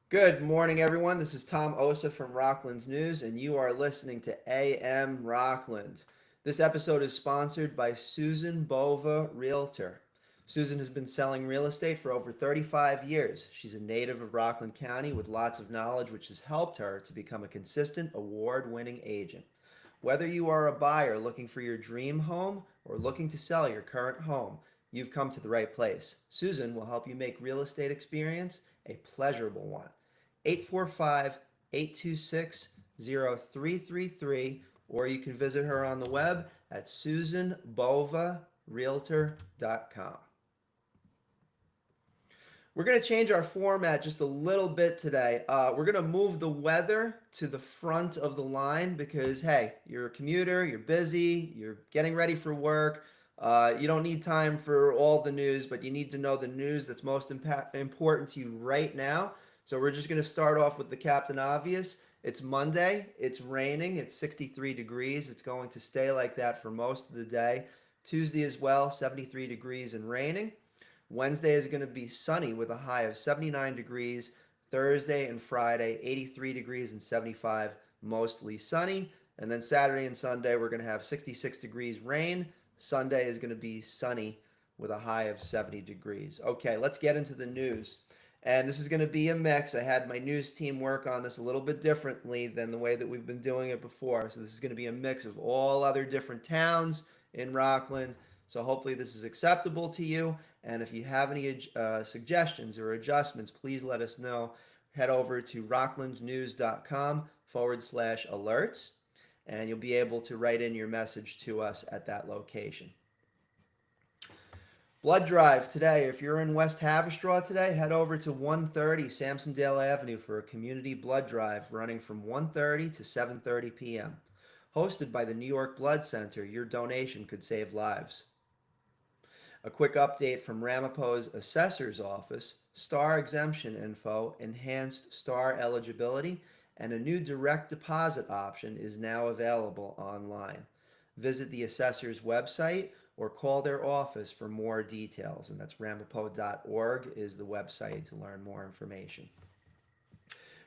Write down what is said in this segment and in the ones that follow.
Good morning, everyone. This is Tom Osa from Rockland's News, and you are listening to AM Rockland. This episode is sponsored by Susan Bova Realtor. Susan has been selling real estate for over 35 years. She's a native of Rockland County with lots of knowledge, which has helped her to become a consistent award winning agent. Whether you are a buyer looking for your dream home or looking to sell your current home, you've come to the right place. Susan will help you make real estate experience a pleasurable one. 845 826 0333, or you can visit her on the web at susanbovarealtor.com. We're going to change our format just a little bit today. We're going to move the weather to the front of the line because, hey, you're a commuter, you're busy, you're getting ready for work. You don't need time for all the news, but you need to know the news that's most important to you right now. So we're just going to start off with the Captain Obvious. It's Monday, it's raining, it's 63 degrees. It's going to stay like that for most of the day. Tuesday as well, 73 degrees and raining. Wednesday is going to be sunny with a high of 79 degrees. Thursday and Friday, 83 degrees and 75, mostly sunny. And then Saturday and Sunday, we're going to have 66 degrees rain. Sunday is going to be sunny with a high of 70 degrees. Okay, let's get into the news. And this is going to be a mix. I had my news team work on this a little bit differently than the way that we've been doing it before. So this is going to be a mix of all other different towns in Rockland. So hopefully this is acceptable to you. And if you have any suggestions or adjustments, please let us know. Head over to rocklandnews.com/alerts, and you'll be able to write in your message to us at that location. Blood drive today. If you're in West Haverstraw today, head over to 130 Samsondale Avenue for a community blood drive running from 1:30 to 7:30 p.m. Hosted by the New York Blood Center, your donation could save lives. A quick update from Ramapo's assessor's office: STAR exemption info, enhanced STAR eligibility, and a new direct deposit option is now available online. Visit the assessor's website or call their office for more details, and that's ramapo.org is the website to learn more information.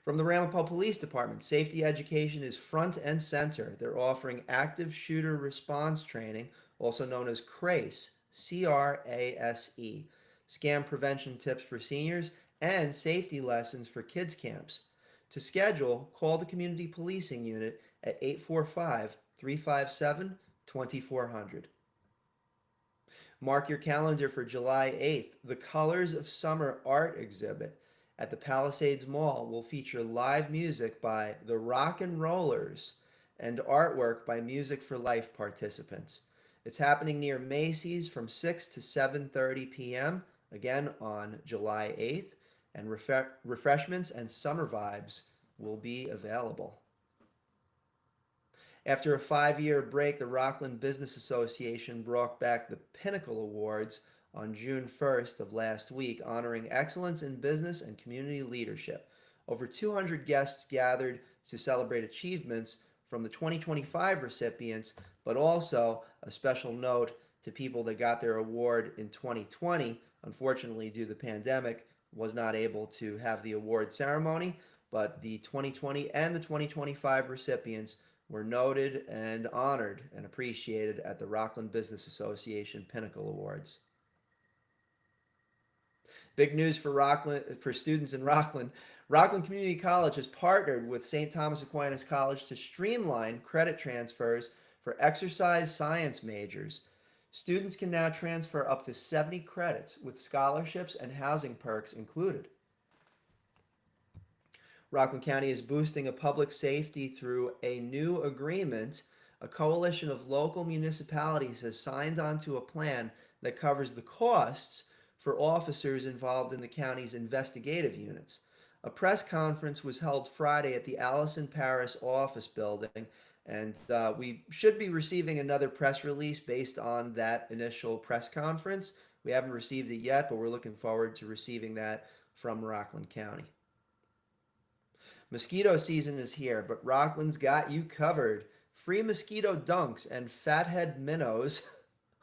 From the Ramapo Police Department, safety education is front and center. They're offering active shooter response training, also known as CRACE, CRASE, scam prevention tips for seniors, and safety lessons for kids camps. To schedule, call the Community Policing Unit at 845 357 2400. Mark your calendar for July 8th. The Colors of Summer art exhibit at the Palisades Mall will feature live music by the Rock and Rollers and artwork by Music for Life participants. It's happening near Macy's from 6 to 7:30 p.m. again on July 8th, and refreshments and summer vibes will be available. After a 5-year break, the Rockland Business Association brought back the Pinnacle Awards on June 1st of last week, honoring excellence in business and community leadership. Over 200 guests gathered to celebrate achievements from the 2025 recipients, but also a special note to people that got their award in 2020. Unfortunately, due to the pandemic, was not able to have the award ceremony, but the 2020 and the 2025 recipients were noted and honored and appreciated at the Rockland Business Association Pinnacle Awards. Big news for Rockland for students in Rockland. Rockland Community College has partnered with St. Thomas Aquinas College to streamline credit transfers for exercise science majors. Students can now transfer up to 70 credits with scholarships and housing perks included. Rockland County is boosting a public safety through a new agreement. A coalition of local municipalities has signed onto a plan that covers the costs for officers involved in the county's investigative units. A press conference was held Friday at the Allison Paris office building, and we should be receiving another press release based on that initial press conference. We haven't received it yet, but we're looking forward to receiving that from Rockland County. Mosquito season is here, but Rockland's got you covered. Free mosquito dunks and fathead minnows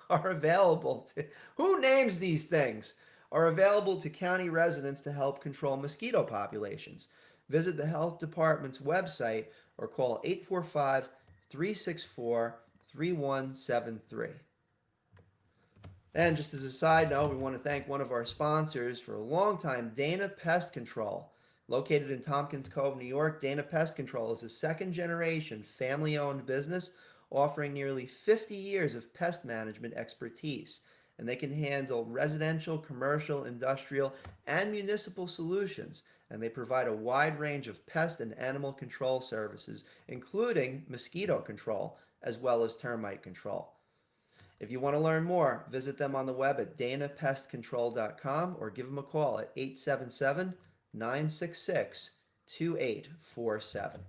are available. Who names these things? are available to county residents to help control mosquito populations. Visit the health department's website or call 845 364 3173. And just as a side note, we want to thank one of our sponsors for a long time, Dana Pest Control. Located in Tompkins Cove, New York, Dana Pest Control is a second generation family owned business offering nearly 50 years of pest management expertise. And they can handle residential, commercial, industrial, and municipal solutions. And they provide a wide range of pest and animal control services, including mosquito control as well as termite control. If you want to learn more, visit them on the web at danapestcontrol.com or give them a call at 877 966 2847.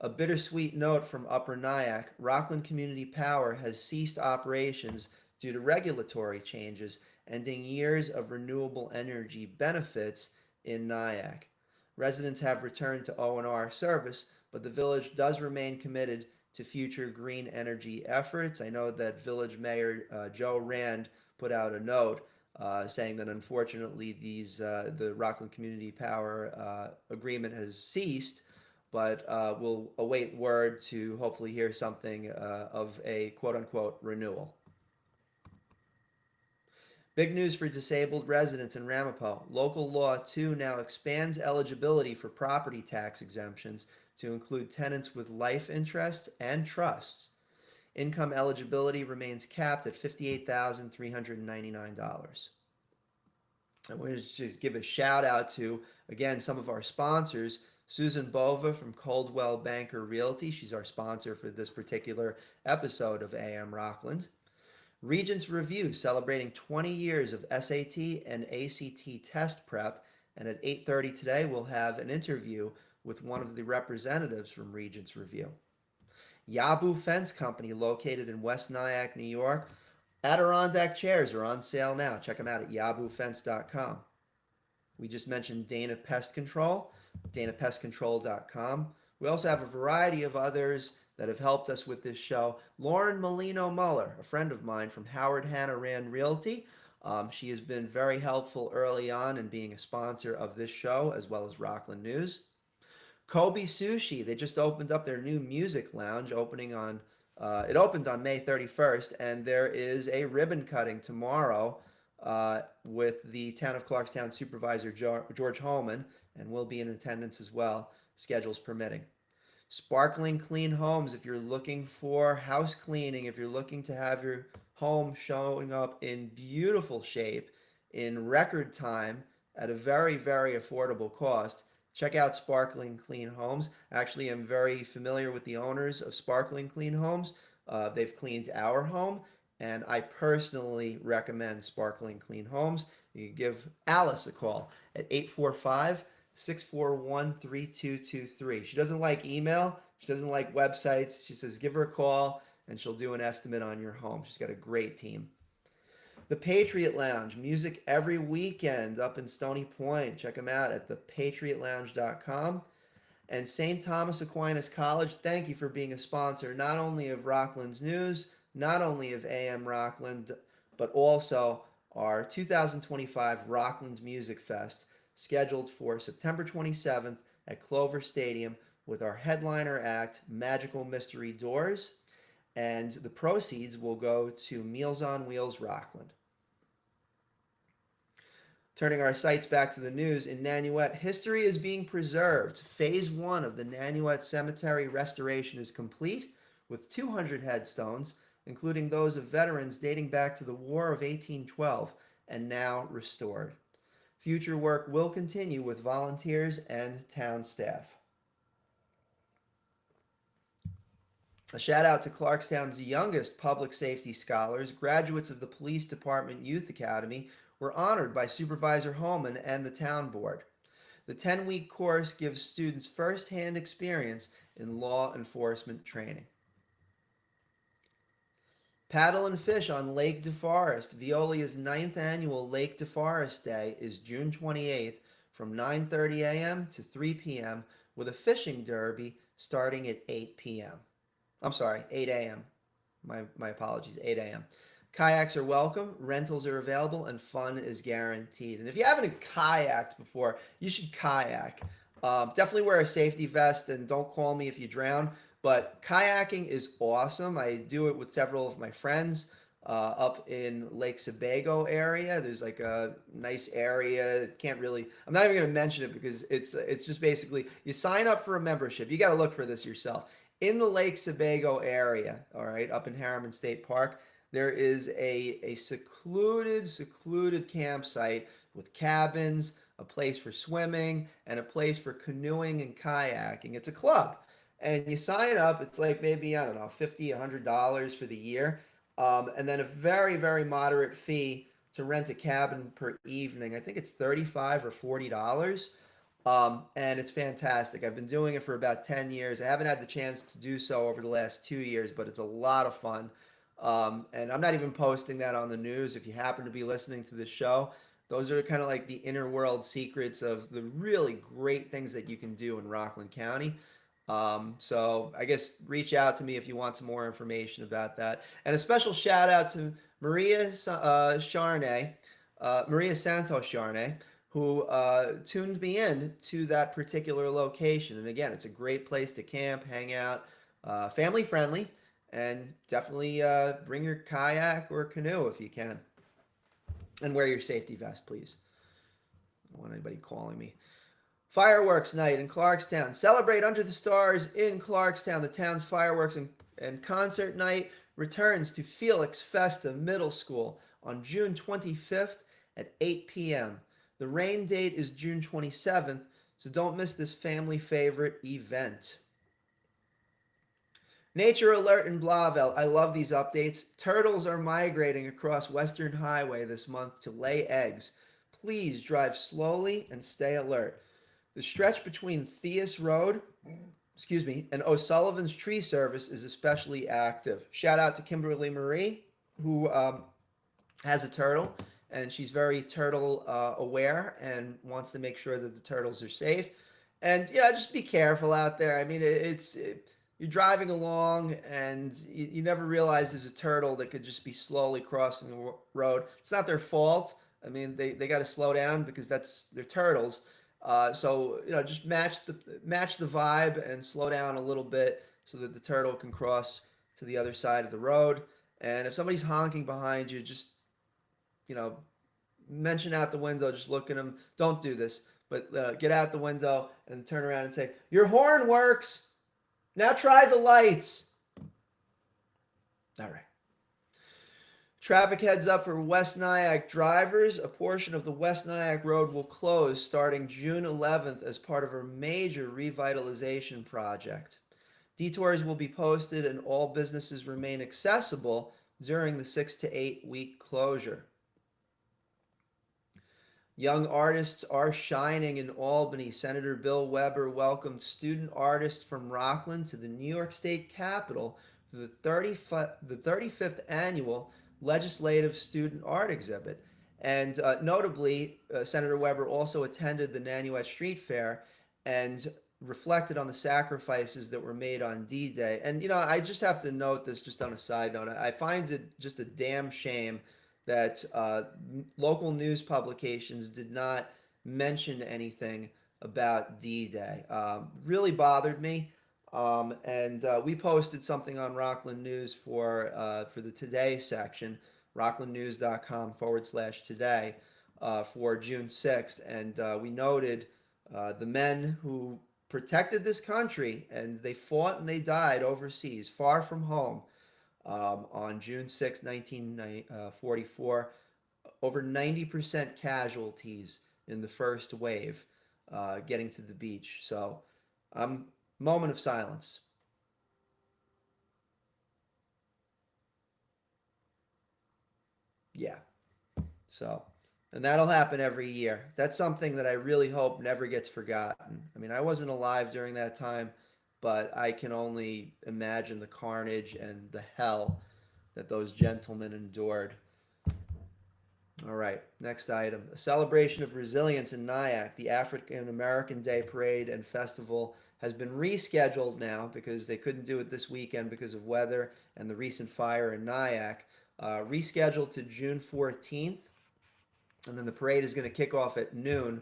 A bittersweet note from Upper Nyack: Rockland Community Power has ceased operations due to regulatory changes, ending years of renewable energy benefits in Nyack. Residents have returned to O&R service, but the village does remain committed to future green energy efforts. I know that Village Mayor Joe Rand put out a note saying that unfortunately the Rockland Community Power agreement has ceased, but we'll await word to hopefully hear something of a quote-unquote renewal. Big news for disabled residents in Ramapo. Local Law 2 now expands eligibility for property tax exemptions to include tenants with life interest and trusts. Income eligibility remains capped at $58,399. I want to just give a shout out to, again, some of our sponsors. Susan Bova from Coldwell Banker Realty. She's our sponsor for this particular episode of AM Rockland. Regents Review, celebrating 20 years of SAT and ACT test prep. And at 8:30 today, we'll have an interview with one of the representatives from Regents Review. Yabu Fence Company, located in West Nyack, New York. Adirondack chairs are on sale now. Check them out at yabufence.com. We just mentioned Dana Pest Control, danapestcontrol.com. We also have a variety of others that have helped us with this show. Lauren Molino Muller, a friend of mine from Howard Hanna Rand Realty. She has been very helpful early on in being a sponsor of this show as well as Rockland News. Kobe Sushi, they just opened up their new music lounge, it opened on May 31st, and there is a ribbon cutting tomorrow with the Town of Clarkstown Supervisor George Holman, and we'll be in attendance as well, schedules permitting. Sparkling Clean Homes, if you're looking for house cleaning, if you're looking to have your home showing up in beautiful shape in record time at a very, very affordable cost, check out Sparkling Clean Homes. Actually, I'm very familiar with the owners of Sparkling Clean Homes. They've cleaned our home, and I personally recommend Sparkling Clean Homes. You can give Alice a call at 845-641-3223. She doesn't like email. She doesn't like websites. She says give her a call, and she'll do an estimate on your home. She's got a great team. The Patriot Lounge, music every weekend up in Stony Point. Check them out at thepatriotlounge.com. And St. Thomas Aquinas College, thank you for being a sponsor not only of Rockland's News, not only of AM Rockland, but also our 2025 Rockland Music Fest, scheduled for September 27th at Clover Stadium with our headliner act, Magical Mystery Doors. And the proceeds will go to Meals on Wheels Rockland. Turning our sights back to the news, in Nanuet, history is being preserved. Phase 1 of the Nanuet Cemetery restoration is complete, with 200 headstones, including those of veterans dating back to the War of 1812, and now restored. Future work will continue with volunteers and town staff. A shout out to Clarkstown's youngest public safety scholars. Graduates of the Police Department Youth Academy were honored by Supervisor Holman and the town board. The 10-week course gives students first-hand experience in law enforcement training. Paddle and fish on Lake DeForest. Veolia's 9th annual Lake DeForest Day is June 28th from 9:30 a.m. to 3 p.m. with a fishing derby starting at 8 p.m. I'm sorry, 8 a.m. My apologies, 8 a.m. Kayaks are welcome, rentals are available, and fun is guaranteed. And if you haven't kayaked before, you should kayak. Definitely wear a safety vest and don't call me if you drown. But kayaking is awesome. I do it with several of my friends up in Lake Sebago area. There's like a nice area. Can't really. I'm not even going to mention it because it's just basically you sign up for a membership. You got to look for this yourself. In the Lake Sebago area, all right, up in Harriman State Park, there is a secluded campsite with cabins, a place for swimming, and a place for canoeing and kayaking. It's a club, and you sign up. It's like maybe I don't know, $50, $100 for the year, and then a very moderate fee to rent a cabin per evening. I think it's 35 or $40. And it's fantastic. I've been doing it for about 10 years. I haven't had the chance to do so over the last 2 years, but it's a lot of fun. And I'm not even posting that on the news. If you happen to be listening to this show, those are kind of like the inner world secrets of the really great things that you can do in Rockland County. So I guess reach out to me if you want some more information about that. And a special shout out to Maria Charnay, Maria Santos Charnay, who tuned me in to that particular location. And again, it's a great place to camp, hang out, family friendly, and definitely bring your kayak or canoe if you can. And wear your safety vest, please. I don't want anybody calling me. Fireworks night in Clarkstown. Celebrate under the stars in Clarkstown. The town's fireworks and concert night returns to Felix Festa Middle School on June 25th at 8 p.m. The rain date is June 27th, so don't miss this family favorite event. Nature alert in Blavel. I love these updates. Turtles are migrating across Western Highway this month to lay eggs. Please drive slowly and stay alert. The stretch between Theus Road, and O'Sullivan's Tree Service is especially active. Shout out to Kimberly Marie, who has a turtle, and she's very turtle aware and wants to make sure that the turtles are safe. And yeah, just be careful out there. I mean, you're driving along and you never realize there's a turtle that could just be slowly crossing the road. It's not their fault. I mean, they got to slow down because they're turtles. So just match the vibe and slow down a little bit so that the turtle can cross to the other side of the road. And if somebody's honking behind you, just mention out the window, just look at them. Don't do this, but get out the window and turn around and say, "Your horn works. Now try the lights." All right. Traffic heads up for West Nyack drivers. A portion of the West Nyack Road will close starting June 11th as part of a major revitalization project. Detours will be posted and all businesses remain accessible during the 6 to 8 week closure. Young artists are shining in Albany. Senator Bill Weber welcomed student artists from Rockland to the New York State Capitol for the 35th annual Legislative Student Art Exhibit. And notably, Senator Weber also attended the Nanuet Street Fair and reflected on the sacrifices that were made on D-Day. And, I just have to note this just on a side note. I find it just a damn shame that local news publications did not mention anything about D-Day. Really bothered me. And we posted something on Rockland News for the Today section, rocklandnews.com/today, for June 6th. And we noted the men who protected this country, and they fought and they died overseas, far from home, on June 6, 1944. Over 90% casualties in the first wave getting to the beach. So, moment of silence. Yeah. So, and that'll happen every year. That's something that I really hope never gets forgotten. I mean, I wasn't alive during that time, but I can only imagine the carnage and the hell that those gentlemen endured. All right, next item. A celebration of resilience in Nyack. The African American Day Parade and Festival has been rescheduled now because they couldn't do it this weekend because of weather and the recent fire in Nyack. rescheduled to June 14th. And then the parade is going to kick off at noon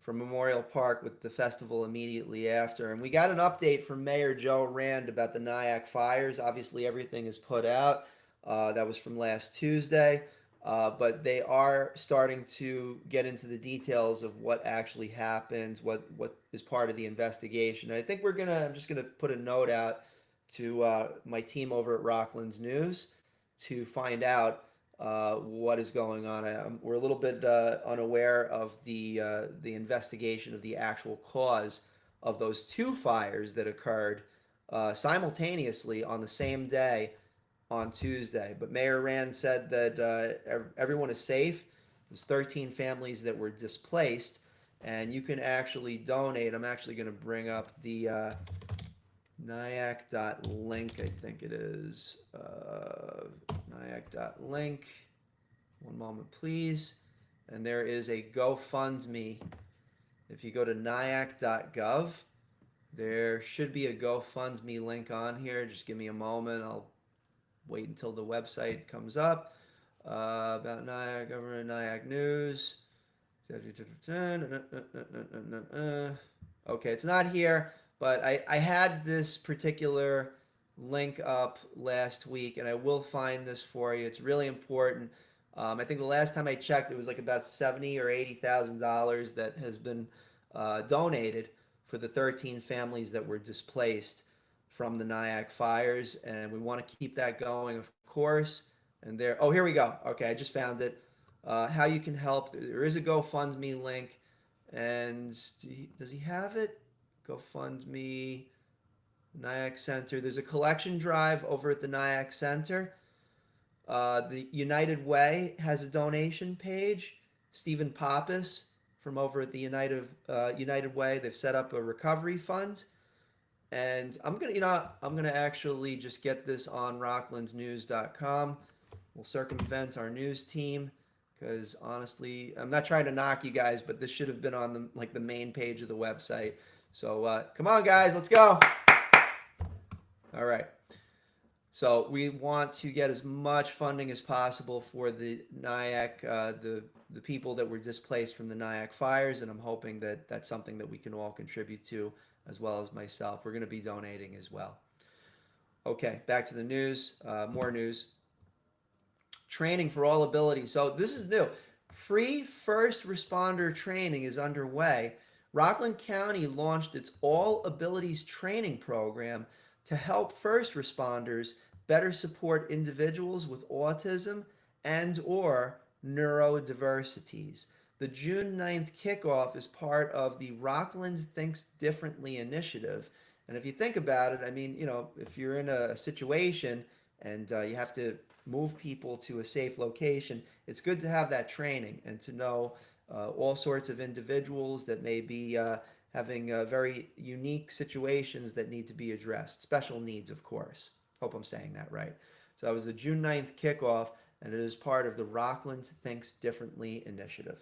from Memorial Park with the festival immediately after. And we got an update from Mayor Joe Rand about the Nyack fires. Obviously, everything is put out. That was from last Tuesday. But they are starting to get into the details of what actually happened, what is part of the investigation. And I think I'm just gonna put a note out to my team over at Rockland's News to find out what is going on. We're a little bit unaware of the investigation of the actual cause of those two fires that occurred simultaneously on the same day on Tuesday. But Mayor Rand said that everyone is safe. There's 13 families that were displaced, and you can actually donate. I'm actually going to bring up the Nyack.link, I think it is. Nyack.link. One moment, please. And there is a GoFundMe. If you go to nyack.gov, there should be a GoFundMe link on here. Just give me a moment. I'll wait until the website comes up. About Nyack, government Nyack News. Okay, it's not here, but I had this particular link up last week, and I will find this for you. It's really important. I think the last time I checked, it was like about $70,000 or $80,000 that has been donated for the 13 families that were displaced from the Nyack fires, and we want to keep that going, of course. And oh, here we go. Okay, I just found it. How you can help. There is a GoFundMe link, and does he have it? GoFundMe, Nyack Center. There's a collection drive over at the Nyack Center. The United Way has a donation page. Stephen Pappas from over at the United Way, they've set up a recovery fund. And I'm gonna actually just get this on rocklandsnews.com. We'll circumvent our news team because honestly, I'm not trying to knock you guys, but this should have been on the main page of the website. So come on, guys, let's go. All right. So we want to get as much funding as possible for the Nyack, the people that were displaced from the Nyack fires, and I'm hoping that that's something that we can all contribute to, as well as myself. We're going to be donating as well. Okay, back to the news. More news. Training for all abilities. So this is new. Free first responder training is underway. Rockland County launched its All Abilities Training Program to help first responders better support individuals with autism and/or neurodiversities. The June 9th kickoff is part of the Rockland Thinks Differently initiative. And if you think about it, I mean, if you're in a situation and you have to move people to a safe location, it's good to have that training and to know all sorts of individuals that may be having very unique situations that need to be addressed. Special needs, of course. Hope I'm saying that right. So that was the June 9th kickoff, and it is part of the Rockland Thinks Differently initiative.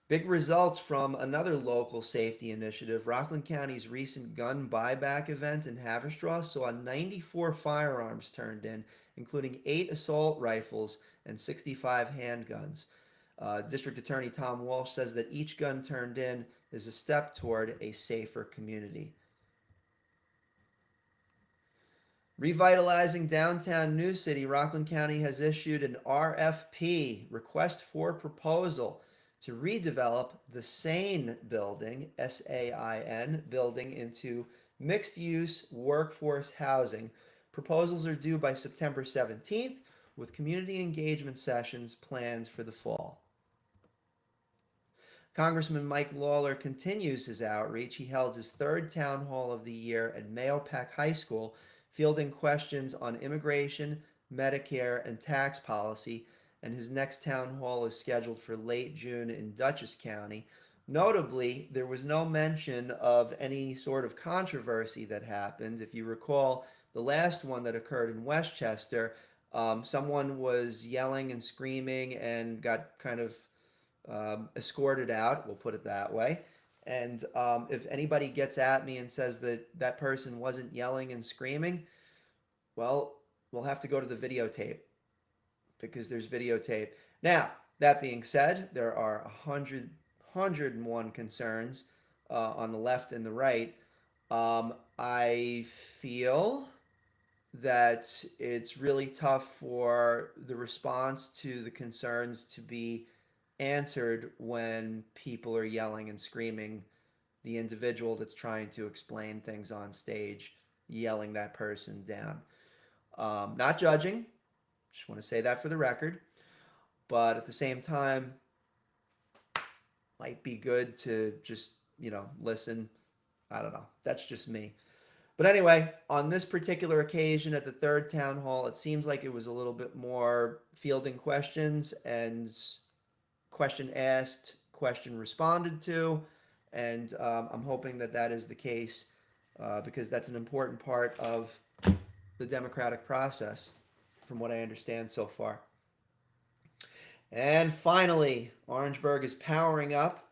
Big results from another local safety initiative. Rockland County's recent gun buyback event in Haverstraw saw 94 firearms turned in, including 8 assault rifles and 65 handguns. District Attorney Tom Walsh says that each gun turned in is a step toward a safer community. Revitalizing downtown New City, Rockland County has issued an RFP, request for proposal, to redevelop the SAIN building, SAIN building, into mixed-use workforce housing. Proposals are due by September 17th, with community engagement sessions planned for the fall. Congressman Mike Lawler continues his outreach. He held his third town hall of the year at Mahopac High School, fielding questions on immigration, Medicare, and tax policy, and his next town hall is scheduled for late June in Dutchess County. Notably, there was no mention of any sort of controversy that happened. If you recall, the last one that occurred in Westchester, someone was yelling and screaming and got kind of escorted out, we'll put it that way. And if anybody gets at me and says that that person wasn't yelling and screaming, well, we'll have to go to the videotape because there's videotape. Now, that being said, there are 101 concerns on the left and the right. I feel that it's really tough for the response to the concerns to be answered when people are yelling and screaming, the individual that's trying to explain things on stage yelling that person down. Not judging, just want to say that for the record, but at the same time, might be good to just, listen. I don't know. That's just me. But anyway, on this particular occasion at the third town hall, it seems like it was a little bit more fielding questions and question asked, question responded to. And I'm hoping that that is the case because that's an important part of the democratic process, from what I understand so far. And finally, Orangeburg is powering up.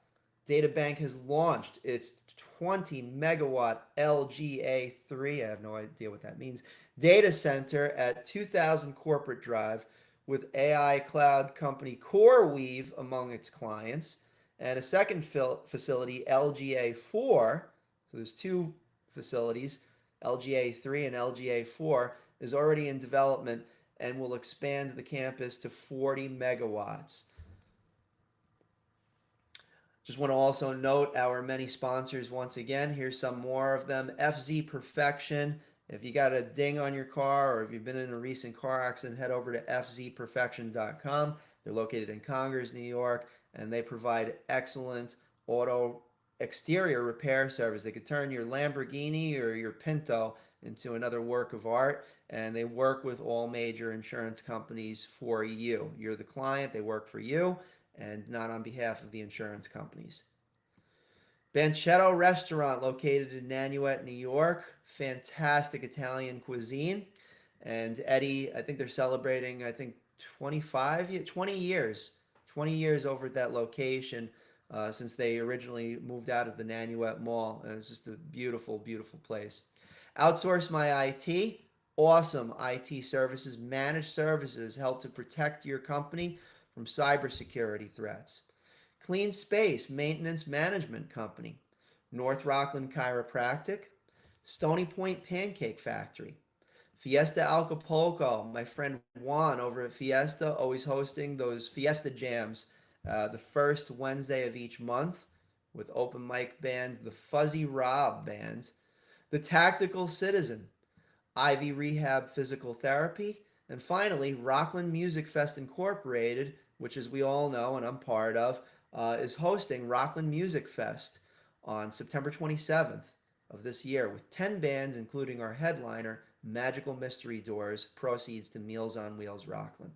DataBank has launched its 20 megawatt LGA3, I have no idea what that means, data center at 2000 Corporate Drive with AI cloud company CoreWeave among its clients. And a second facility, LGA4, so there's two facilities, LGA3 and LGA4, is already in development and will expand the campus to 40 megawatts. Just want to also note our many sponsors once again. Here's some more of them. FZ Perfection. If you got a ding on your car or if you've been in a recent car accident, head over to fzperfection.com. They're located in Congers, New York, and they provide excellent auto exterior repair service. They could turn your Lamborghini or your Pinto into another work of art, and they work with all major insurance companies for you. You're the client, they work for you, and not on behalf of the insurance companies. Banchetto Restaurant, located in Nanuet, New York. Fantastic Italian cuisine. And Eddie, I think they're celebrating, 20 years. 20 years over at that location since they originally moved out of the Nanuet Mall. And it's just a beautiful, beautiful place. Outsource My IT. Awesome IT services, managed services, help to protect your company from cybersecurity threats. Clean Space Maintenance Management Company, North Rockland Chiropractic, Stony Point Pancake Factory, Fiesta Acapulco, my friend Juan over at Fiesta, always hosting those Fiesta Jams the first Wednesday of each month with open mic band, the Fuzzy Rob Band, the Tactical Citizen, Ivy Rehab Physical Therapy, and finally, Rockland Music Fest Incorporated, which, as we all know and I'm part of, is hosting Rockland Music Fest on September 27th of this year with 10 bands, including our headliner, Magical Mystery Doors, proceeds to Meals on Wheels Rockland.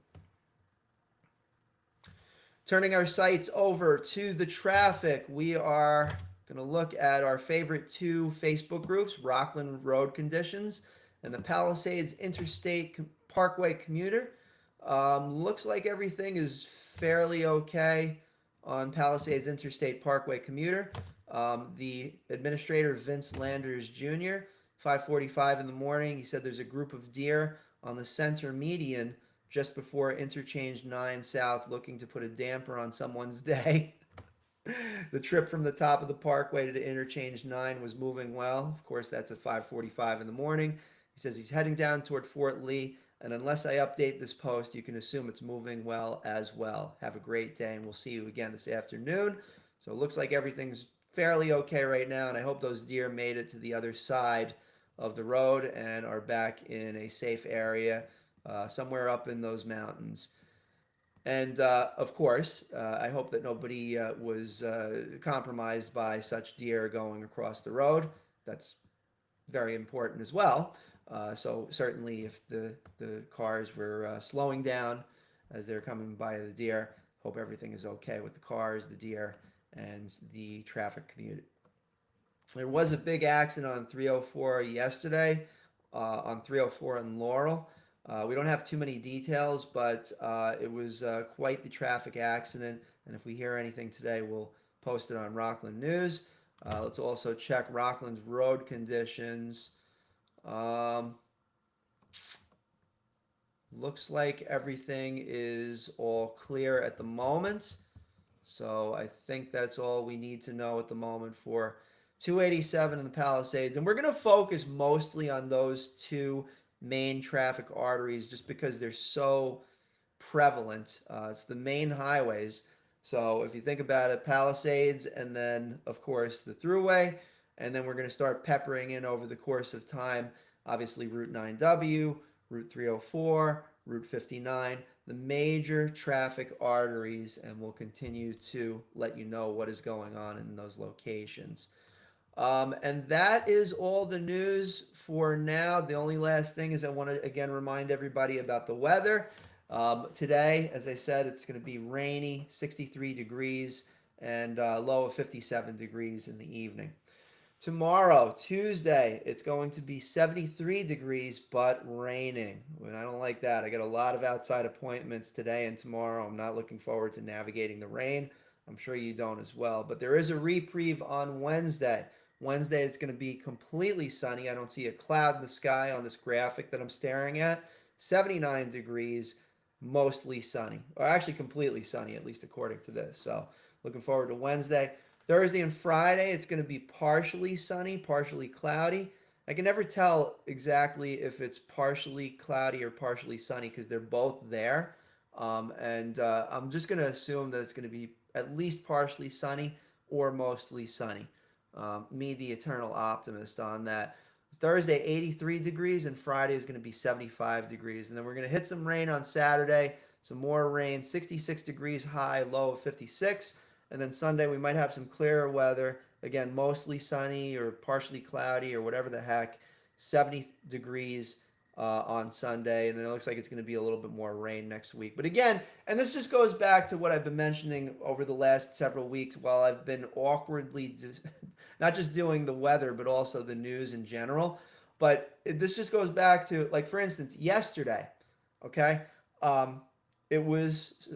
Turning our sights over to the traffic, we are going to look at our favorite two Facebook groups, Rockland Road Conditions and the Palisades Interstate Parkway Commuter. Looks like everything is fairly okay on Palisades Interstate Parkway Commuter. The administrator, Vince Landers Jr., 5:45 in the morning, he said there's a group of deer on the center median just before Interchange 9 South looking to put a damper on someone's day. The trip from the top of the parkway to Interchange 9 was moving well. Of course, that's at 5:45 in the morning. He says he's heading down toward Fort Lee, and unless I update this post, you can assume it's moving well as well. Have a great day, and we'll see you again this afternoon. So it looks like everything's fairly okay right now, and I hope those deer made it to the other side of the road and are back in a safe area somewhere up in those mountains. And of course, I hope that nobody was compromised by such deer going across the road. That's very important as well. So certainly if the cars were slowing down as they're coming by the deer, hope everything is okay with the cars, the deer, and the traffic commute. There was a big accident on 304 yesterday, on 304 in Laurel. We don't have too many details, but it was quite the traffic accident. And if we hear anything today, we'll post it on Rockland News. Let's also check Rockland's road conditions. Looks like everything is all clear at the moment. So I think that's all we need to know at the moment for 287 in the Palisades. And we're going to focus mostly on those two main traffic arteries just because they're so prevalent. It's the main highways. So if you think about it, Palisades, and then, of course, the Thruway. And then we're going to start peppering in over the course of time, obviously, Route 9W, Route 304, Route 59, the major traffic arteries, and we'll continue to let you know what is going on in those locations. And that is all the news for now. The only last thing is I want to again remind everybody about the weather. Today, as I said, it's going to be rainy, 63 degrees, and low of 57 degrees in the evening. Tomorrow, Tuesday, it's going to be 73 degrees but raining. And I don't like that. I got a lot of outside appointments today and tomorrow. I'm not looking forward to navigating the rain. I'm sure you don't as well. But there is a reprieve on Wednesday. Wednesday, it's going to be completely sunny. I don't see a cloud in the sky on this graphic that I'm staring at. 79 degrees, mostly sunny, or actually completely sunny, at least according to this. So looking forward to Wednesday. Thursday and Friday, it's going to be partially sunny, partially cloudy. I can never tell exactly if it's partially cloudy or partially sunny because they're both there. And I'm just going to assume that it's going to be at least partially sunny or mostly sunny. Me, the eternal optimist on that. Thursday, 83 degrees, and Friday is going to be 75 degrees. And then we're going to hit some rain on Saturday, some more rain, 66 degrees high, low of 56. And then Sunday, we might have some clearer weather. Again, mostly sunny or partially cloudy or whatever the heck. 70 degrees on Sunday. And then it looks like it's going to be a little bit more rain next week. But again, and this just goes back to what I've been mentioning over the last several weeks while I've been awkwardly not just doing the weather, but also the news in general. But this just goes back to, like, for instance, yesterday, okay? Um, it was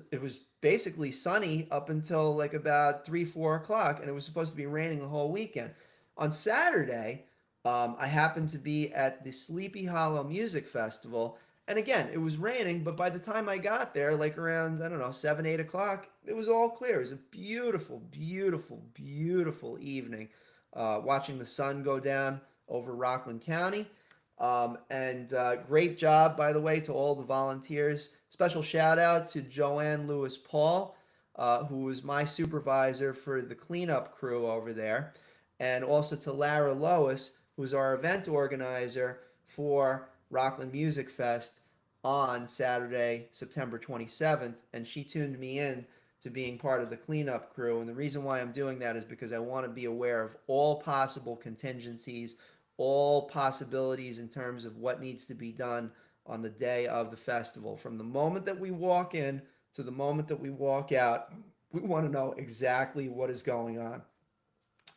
basically sunny up until like about 3, 4 o'clock, and it was supposed to be raining the whole weekend. On Saturday, I happened to be at the Sleepy Hollow Music Festival, and again, it was raining. But by the time I got there, like around, I don't know, 7, 8 o'clock, it was all clear. It was a beautiful, beautiful, beautiful evening, watching the sun go down over Rockland County. And great job, by the way, to all the volunteers. Special shout out to Joanne Lewis Paul, who was my supervisor for the cleanup crew over there, and also to Lara Lois, who's our event organizer for Rockland Music Fest on Saturday, September 27th. And she tuned me in to being part of the cleanup crew. And the reason why I'm doing that is because I want to be aware of all possible contingencies, all possibilities in terms of what needs to be done on the day of the festival. From the moment that we walk in to the moment that we walk out, we want to know exactly what is going on.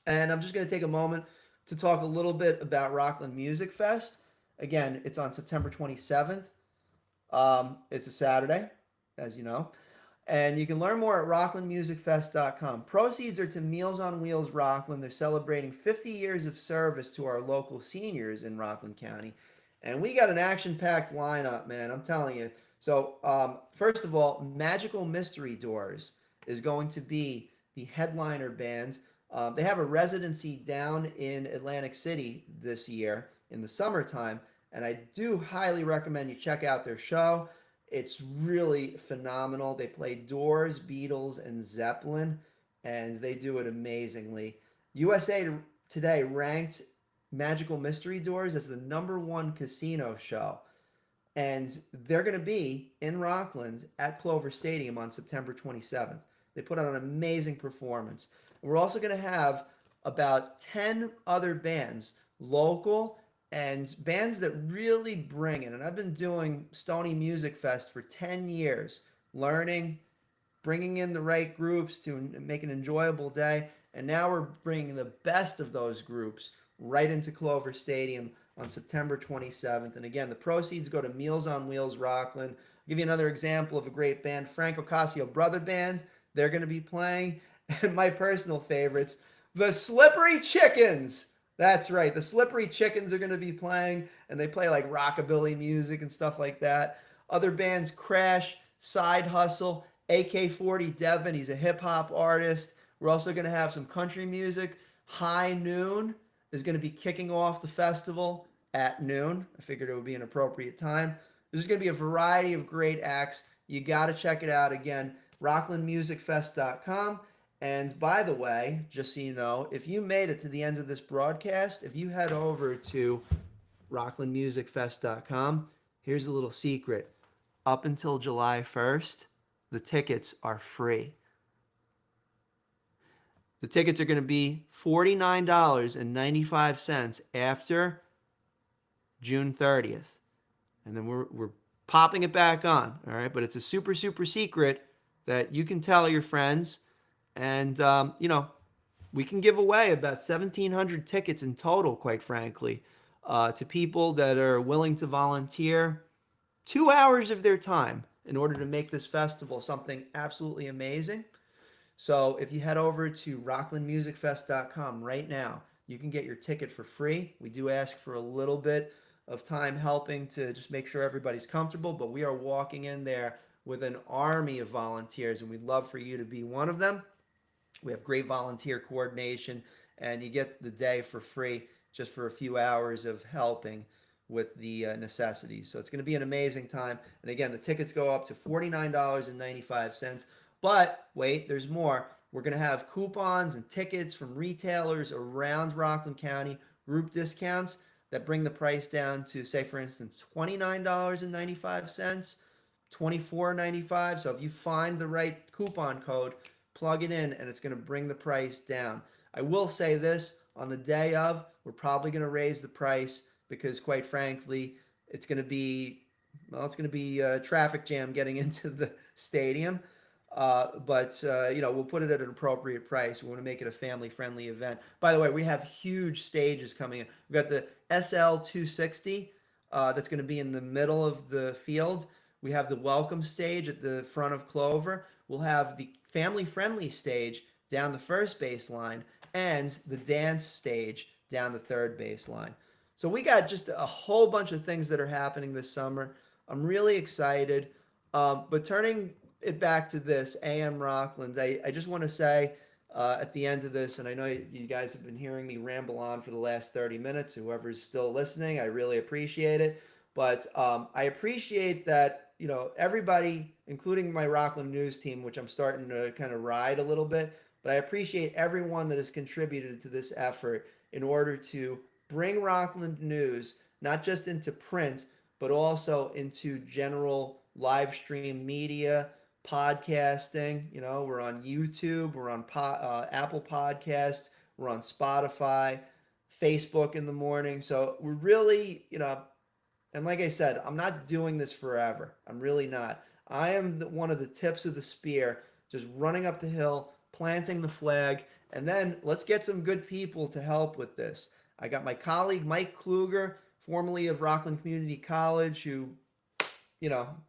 And I'm just going to take a moment to talk a little bit about Rockland Music Fest. Again, it's on September 27th. It's a Saturday, as you know. And you can learn more at rocklandmusicfest.com. Proceeds are to Meals on Wheels Rockland. They're celebrating 50 years of service to our local seniors in Rockland County. And we got an action-packed lineup, man. I'm telling you. So, first of all, Magical Mystery Doors is going to be the headliner band. They have a residency down in Atlantic City this year in the summertime, and I do highly recommend you check out their show. It's really phenomenal. They play Doors, Beatles, and Zeppelin, and they do it amazingly. USA Today ranked Magical Mystery Doors as the #1 casino show, and they're going to be in Rockland at Clover Stadium on September 27th. They put on an amazing performance. We're also going to have about 10 other bands, local and bands that really bring it. And I've been doing Stony Music Fest for 10 years, learning, bringing in the right groups to make an enjoyable day. And now we're bringing the best of those groups right into Clover Stadium on September 27th. And again, the proceeds go to Meals on Wheels Rockland. I'll give you another example of a great band, Frank Ocasio Brother Band. They're going to be playing. And my personal favorites, the Slippery Chickens. That's right, the Slippery Chickens are going to be playing, and they play like rockabilly music and stuff like that. Other bands: Crash, Side Hustle, AK-40 Devin. He's a hip hop artist. We're also going to have some country music. High Noon is going to be kicking off the festival at noon. I figured it would be an appropriate time. There's going to be a variety of great acts. You got to check it out. Again, rocklandmusicfest.com. And by the way, just so you know, if you made it to the end of this broadcast, if you head over to rocklandmusicfest.com, here's a little secret. Up until July 1st, the tickets are free. The tickets are going to be $49.95 after June 30th. And then we're popping it back on, all right? But it's a super, super secret that you can tell your friends. And, we can give away about 1,700 tickets in total, quite frankly, to people that are willing to volunteer 2 hours of their time in order to make this festival something absolutely amazing. So if you head over to rocklandmusicfest.com right now, you can get your ticket for free. We do ask for a little bit of time helping to just make sure everybody's comfortable, but we are walking in there with an army of volunteers, and we'd love for you to be one of them. We have great volunteer coordination, and you get the day for free just for a few hours of helping with the necessities. So it's going to be an amazing time. And again, the tickets go up to $49.95. But wait, there's more. We're going to have coupons and tickets from retailers around Rockland County, group discounts that bring the price down to, say, for instance, $29.95, $24.95. So if you find the right coupon code, plug it in, and it's going to bring the price down. I will say this: on the day of, we're probably going to raise the price because, quite frankly, it's going to be a traffic jam getting into the stadium. But we'll put it at an appropriate price. We want to make it a family-friendly event. By the way, we have huge stages coming in. We've got the SL 260 that's going to be in the middle of the field. We have the welcome stage at the front of Clover. We'll have the family-friendly stage down the first baseline and the dance stage down the third baseline. So we got just a whole bunch of things that are happening this summer. I'm really excited. But turning it back to this, AM Rockland, I just want to say at the end of this, and I know you guys have been hearing me ramble on for the last 30 minutes. Whoever's still listening, I really appreciate it. But I appreciate that, everybody, including my Rockland News team, which I'm starting to kind of ride a little bit, but I appreciate everyone that has contributed to this effort in order to bring Rockland News not just into print, but also into general live stream media, podcasting. We're on YouTube, we're on Apple Podcasts, we're on Spotify, Facebook in the morning. So we're really, and like I said, I'm not doing this forever. I'm really not. I am one of the tips of the spear, just running up the hill, planting the flag, and then let's get some good people to help with this. I got my colleague Mike Kluger, formerly of Rockland Community College, who,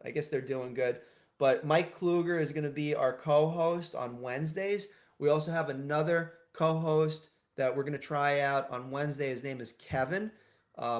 I guess they're doing good. But Mike Kluger is going to be our co-host on Wednesdays. We also have another co-host that we're going to try out on Wednesday. His name is Kevin.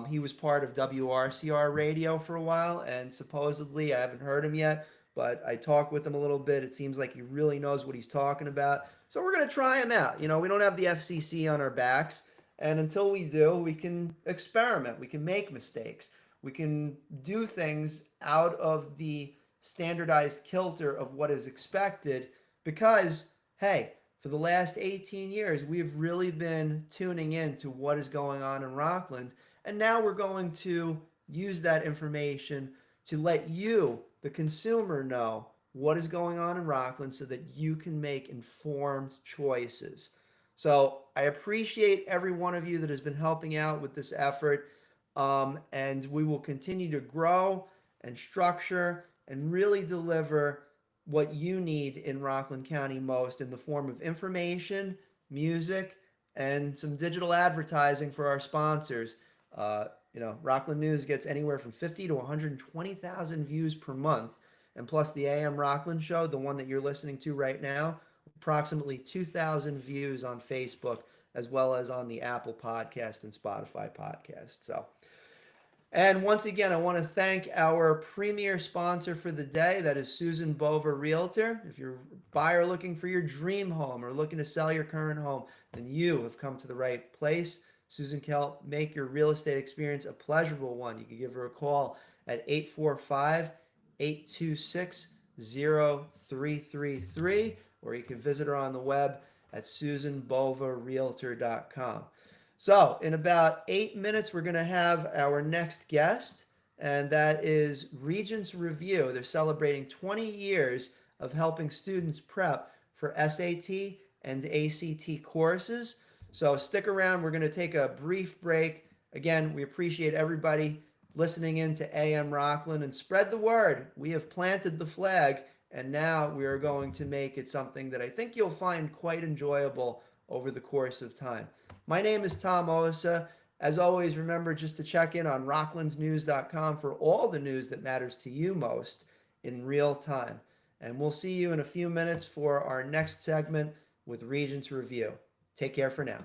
He was part of WRCR radio for a while, and supposedly, I haven't heard him yet, but I talked with him a little bit. It seems like he really knows what he's talking about. So we're going to try him out. We don't have the FCC on our backs, and until we do, we can experiment. We can make mistakes. We can do things out of the standardized kilter of what is expected because, hey, for the last 18 years, we've really been tuning in to what is going on in Rockland. And now we're going to use that information to let you, the consumer, know what is going on in Rockland so that you can make informed choices. So I appreciate every one of you that has been helping out with this effort. And we will continue to grow and structure and really deliver what you need in Rockland County most in the form of information, music, and some digital advertising for our sponsors. Rockland News gets anywhere from 50 to 120,000 views per month. And plus the AM Rockland Show, the one that you're listening to right now, approximately 2,000 views on Facebook, as well as on the Apple Podcast and Spotify podcast. So And once again, I want to thank our premier sponsor for the day. That is Susan Bova Realtor. If you're a buyer looking for your dream home or looking to sell your current home, then you have come to the right place. Susan can help make your real estate experience a pleasurable one. You can give her a call at 845 826 0333, or you can visit her on the web at susanbovarealtor.com. So, in about 8 minutes, we're going to have our next guest, and that is Regents Review. They're celebrating 20 years of helping students prep for SAT and ACT courses. So, stick around. We're going to take a brief break. Again, we appreciate everybody listening in to AM Rockland, and spread the word. We have planted the flag, and now we are going to make it something that I think you'll find quite enjoyable over the course of time. My name is Tom Osa. As always, remember just to check in on rocklandsnews.com for all the news that matters to you most in real time. And we'll see you in a few minutes for our next segment with Regents Review. Take care for now.